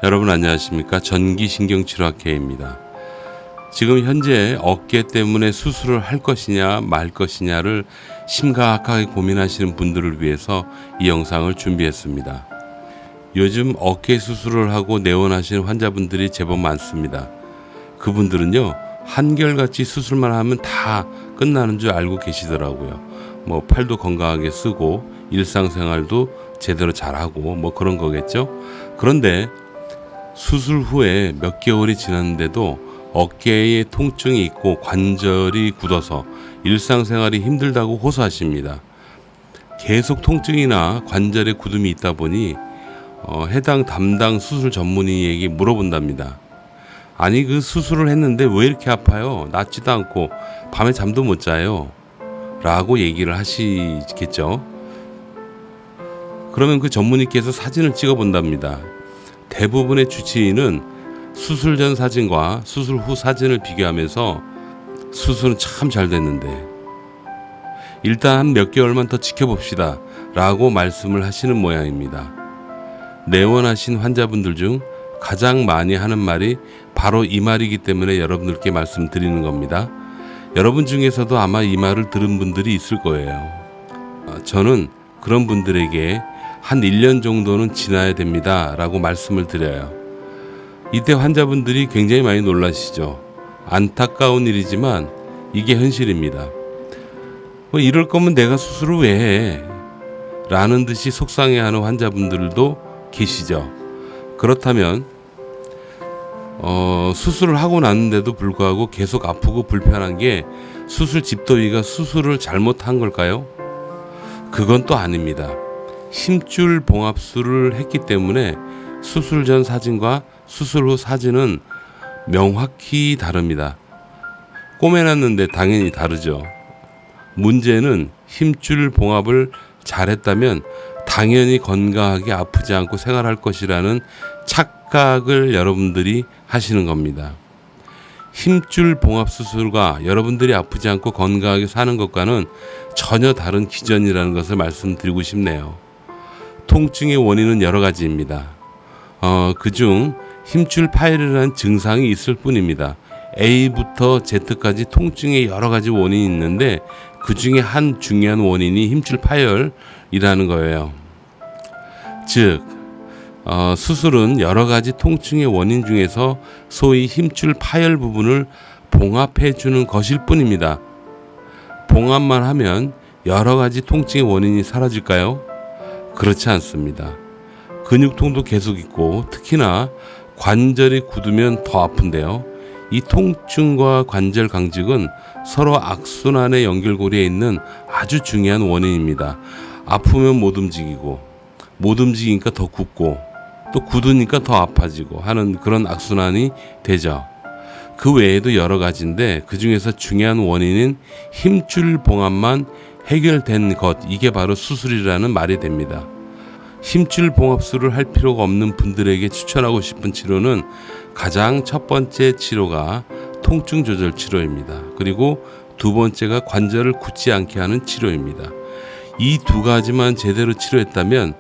여러분 안녕하십니까? 전기신경치료학회입니다. 지금 현재 어깨 때문에 수술을 할 것이냐 말 것이냐를 심각하게 고민하시는 분들을 위해서 이 영상을 준비했습니다. 요즘 어깨 수술을 하고 내원하시는 환자분들이 제법 많습니다. 그분들은요, 한결같이 수술만 하면 다 끝나는 줄 알고 계시더라고요. 팔도 건강하게 쓰고 일상생활도 제대로 잘하고 그런 거겠죠. 그런데 수술 후에 몇 개월이 지났는데도 어깨에 통증이 있고 관절이 굳어서 일상생활이 힘들다고 호소하십니다. 계속 통증이나 관절에 굳음이 있다 보니 해당 담당 수술 전문의에게 물어본답니다. 아니, 그 수술을 했는데 왜 이렇게 아파요? 낫지도 않고 밤에 잠도 못 자요 라고 얘기를 하시겠죠. 그러면 그 전문의께서 사진을 찍어 본답니다. 대부분의 주치의는 수술 전 사진과 수술 후 사진을 비교하면서 수술은 참 잘 됐는데 일단 한 몇 개월만 더 지켜봅시다 라고 말씀을 하시는 모양입니다. 내원하신 환자분들 중 가장 많이 하는 말이 바로 이 말이기 때문에 여러분들께 말씀드리는 겁니다. 여러분 중에서도 아마 이 말을 들은 분들이 있을 거예요. 저는 그런 분들에게 한 1년 정도는 지나야 됩니다 라고 말씀을 드려요. 이때 환자분들이 굉장히 많이 놀라시죠. 안타까운 일이지만 이게 현실입니다. 이럴 거면 내가 수술을 왜 해? 라는 듯이 속상해하는 환자분들도 계시죠. 그렇다면 수술을 하고 났는데도 불구하고 계속 아프고 불편한 게 수술 집도의가 수술을 잘못한 걸까요? 그건 또 아닙니다. 힘줄 봉합술을 했기 때문에 수술 전 사진과 수술 후 사진은 명확히 다릅니다. 꼬매놨는데 당연히 다르죠. 문제는 힘줄 봉합을 잘했다면 당연히 건강하게 아프지 않고 생활할 것이라는 착각을 여러분들이 하시는 겁니다. 힘줄 봉합 수술과 여러분들이 아프지 않고 건강하게 사는 것과는 전혀 다른 기전이라는 것을 말씀드리고 싶네요. 통증의 원인은 여러 가지입니다. 그중 힘줄 파열이라는 증상이 있을 뿐입니다. A부터 Z까지 통증의 여러 가지 원인이 있는데 그 중에 한 중요한 원인이 힘줄 파열이라는 거예요. 즉, 수술은 여러 가지 통증의 원인 중에서 소위 힘줄 파열 부분을 봉합해 주는 것일 뿐입니다. 봉합만 하면 여러 가지 통증의 원인이 사라질까요? 그렇지 않습니다. 근육통도 계속 있고 특히나 관절이 굳으면 더 아픈데요. 이 통증과 관절 강직은 서로 악순환의 연결고리에 있는 아주 중요한 원인입니다. 아프면 못 움직이고 못 움직이니까 더 굳고 또 굳으니까 더 아파지고 하는 그런 악순환이 되죠. 그 외에도 여러 가지인데 그 중에서 중요한 원인인 힘줄 봉합만 해결된 것, 이게 바로 수술이라는 말이 됩니다. 힘줄 봉합술을 할 필요가 없는 분들에게 추천하고 싶은 치료는 가장 첫 번째 치료가 통증 조절 치료입니다. 그리고 두 번째가 관절을 굳지 않게 하는 치료입니다. 이 두 가지만 제대로 치료했다면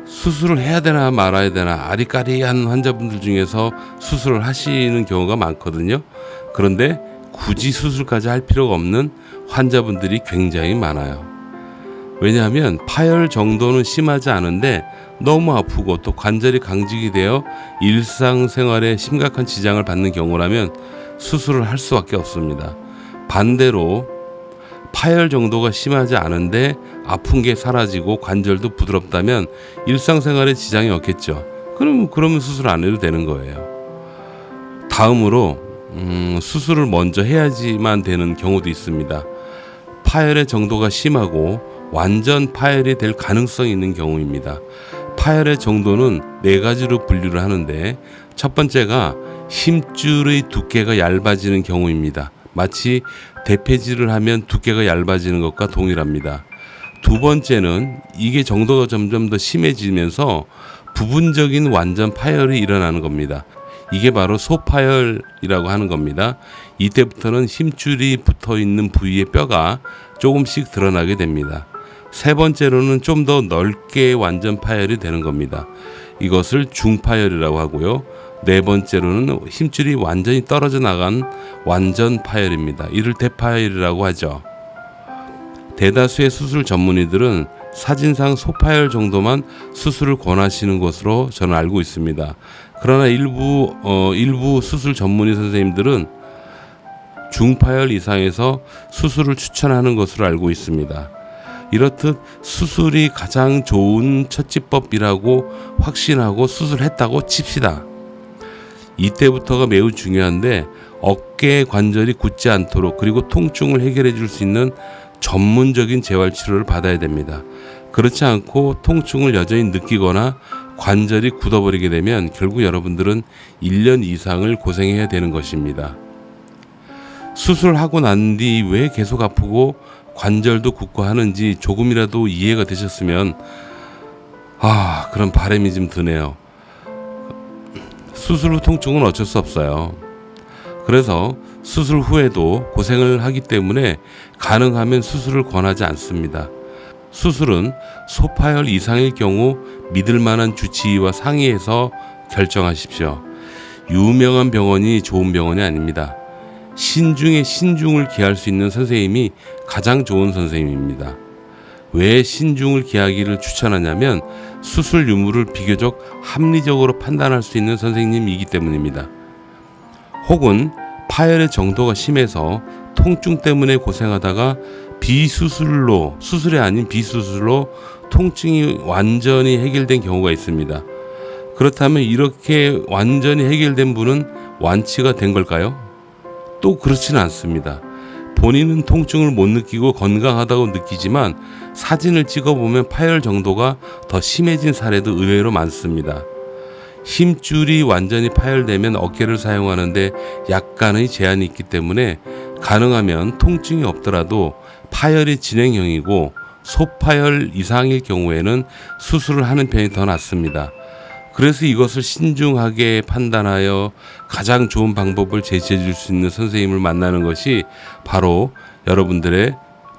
수술을 해야 되나 말아야 되나 아리까리한 환자분들 중에서 수술을 하시는 경우가 많거든요. 그런데 굳이 수술까지 할 필요가 없는 환자분들이 굉장히 많아요. 왜냐하면 파열 정도는 심하지 않은데 너무 아프고 또 관절이 강직이 되어 일상생활에 심각한 지장을 받는 경우라면 수술을 할 수밖에 없습니다. 반대로 파열 정도가 심하지 않은데 아픈 게 사라지고 관절도 부드럽다면 일상생활에 지장이 없겠죠. 그러면 수술 안 해도 되는 거예요. 다음으로 수술을 먼저 해야지만 되는 경우도 있습니다. 파열의 정도가 심하고 완전 파열이 될 가능성이 있는 경우입니다. 파열의 정도는 4가지로 분류를 하는데 첫 번째가 힘줄의 두께가 얇아지는 경우입니다. 마치 대패질을 하면 두께가 얇아지는 것과 동일합니다. 두 번째는 이게 정도가 점점 더 심해지면서 부분적인 완전 파열이 일어나는 겁니다. 이게 바로 소파열이라고 하는 겁니다. 이때부터는 힘줄이 붙어있는 부위의 뼈가 조금씩 드러나게 됩니다. 세 번째로는 좀 더 넓게 완전 파열이 되는 겁니다. 이것을 중파열이라고 하고요. 네 번째로는 힘줄이 완전히 떨어져 나간 완전 파열입니다. 이를 대파열이라고 하죠. 대다수의 수술 전문의들은 사진상 소파열 정도만 수술을 권하시는 것으로 저는 알고 있습니다. 그러나 일부 수술 전문의 선생님들은 중파열 이상에서 수술을 추천하는 것으로 알고 있습니다. 이렇듯 수술이 가장 좋은 처치법이라고 확신하고 수술했다고 칩시다. 이때부터가 매우 중요한데, 어깨 관절이 굳지 않도록 그리고 통증을 해결해 줄 수 있는 전문적인 재활치료를 받아야 됩니다. 그렇지 않고 통증을 여전히 느끼거나 관절이 굳어버리게 되면 결국 여러분들은 1년 이상을 고생해야 되는 것입니다. 수술하고 난 뒤 왜 계속 아프고 관절도 굳고 하는지 조금이라도 이해가 되셨으면 그런 바람이 좀 드네요. 수술 후 통증은 어쩔 수 없어요. 그래서 수술 후에도 고생을 하기 때문에 가능하면 수술을 권하지 않습니다. 수술은 소파열 이상일 경우 믿을 만한 주치의와 상의해서 결정하십시오. 유명한 병원이 좋은 병원이 아닙니다. 신중에 신중을 기할 수 있는 선생님이 가장 좋은 선생님입니다. 왜 신중을 기하기를 추천하냐면 수술 유무를 비교적 합리적으로 판단할 수 있는 선생님이기 때문입니다. 혹은 파열의 정도가 심해서 통증 때문에 고생하다가 수술이 아닌 비수술로 통증이 완전히 해결된 경우가 있습니다. 그렇다면 이렇게 완전히 해결된 분은 완치가 된 걸까요? 또 그렇지는 않습니다. 본인은 통증을 못 느끼고 건강하다고 느끼지만 사진을 찍어보면 파열 정도가 더 심해진 사례도 의외로 많습니다. 힘줄이 완전히 파열되면 어깨를 사용하는데 약간의 제한이 있기 때문에 가능하면 통증이 없더라도 파열이 진행형이고 소파열 이상일 경우에는 수술을 하는 편이 더 낫습니다. 그래서 이것을 신중하게 판단하여 가장 좋은 방법을 제시해 줄 수 있는 선생님을 만나는 것이 바로 여러분들의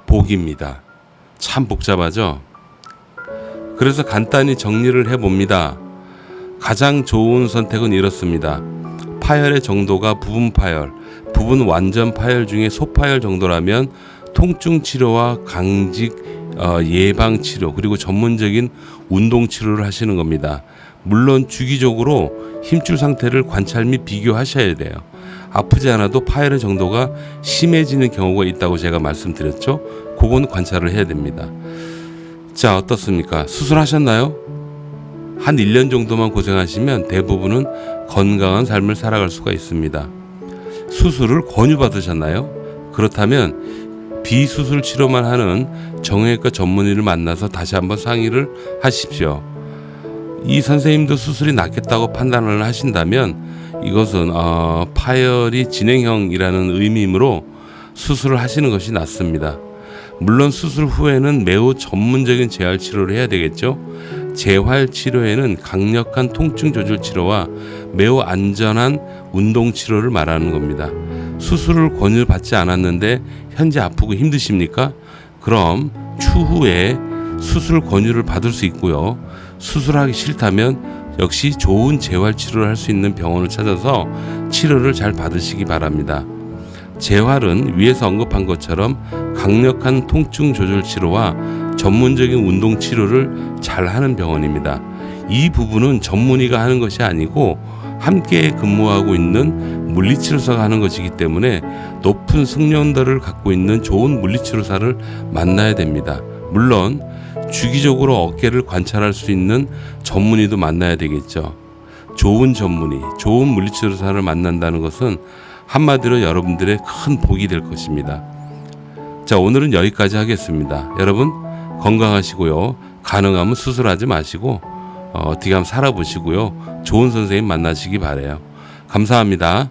복입니다. 참 복잡하죠? 그래서 간단히 정리를 해봅니다. 가장 좋은 선택은 이렇습니다. 파열의 정도가 부분 파열, 부분 완전 파열 중에 소파열 정도라면 통증 치료와 강직 예방 치료 그리고 전문적인 운동 치료를 하시는 겁니다. 물론 주기적으로 힘줄 상태를 관찰 및 비교하셔야 돼요. 아프지 않아도 파열의 정도가 심해지는 경우가 있다고 제가 말씀드렸죠. 그건 관찰을 해야 됩니다. 자, 어떻습니까? 수술하셨나요? 한 1년 정도만 고생하시면 대부분은 건강한 삶을 살아갈 수가 있습니다. 수술을 권유받으셨나요? 그렇다면 비수술 치료만 하는 정형외과 전문의를 만나서 다시 한번 상의를 하십시오. 이 선생님도 수술이 낫겠다고 판단을 하신다면 이것은 파열이 진행형이라는 의미이므로 수술을 하시는 것이 낫습니다. 물론 수술 후에는 매우 전문적인 재활치료를 해야 되겠죠. 재활치료에는 강력한 통증 조절 치료와 매우 안전한 운동 치료를 말하는 겁니다. 수술을 권유받지 않았는데 현재 아프고 힘드십니까? 그럼 추후에 수술 권유를 받을 수 있고요. 수술하기 싫다면 역시 좋은 재활치료를 할 수 있는 병원을 찾아서 치료를 잘 받으시기 바랍니다. 재활은 위에서 언급한 것처럼 강력한 통증 조절 치료와 전문적인 운동 치료를 잘 하는 병원입니다. 이 부분은 전문의가 하는 것이 아니고 함께 근무하고 있는 물리치료사가 하는 것이기 때문에 높은 숙련도를 갖고 있는 좋은 물리치료사를 만나야 됩니다. 물론 주기적으로 어깨를 관찰할 수 있는 전문의도 만나야 되겠죠. 좋은 전문의, 좋은 물리치료사를 만난다는 것은 한마디로 여러분들의 큰 복이 될 것입니다. 자, 오늘은 여기까지 하겠습니다. 여러분 건강하시고요. 가능하면 수술하지 마시고 어떻게 한번 살아보시고요. 좋은 선생님 만나시기 바라요. 감사합니다.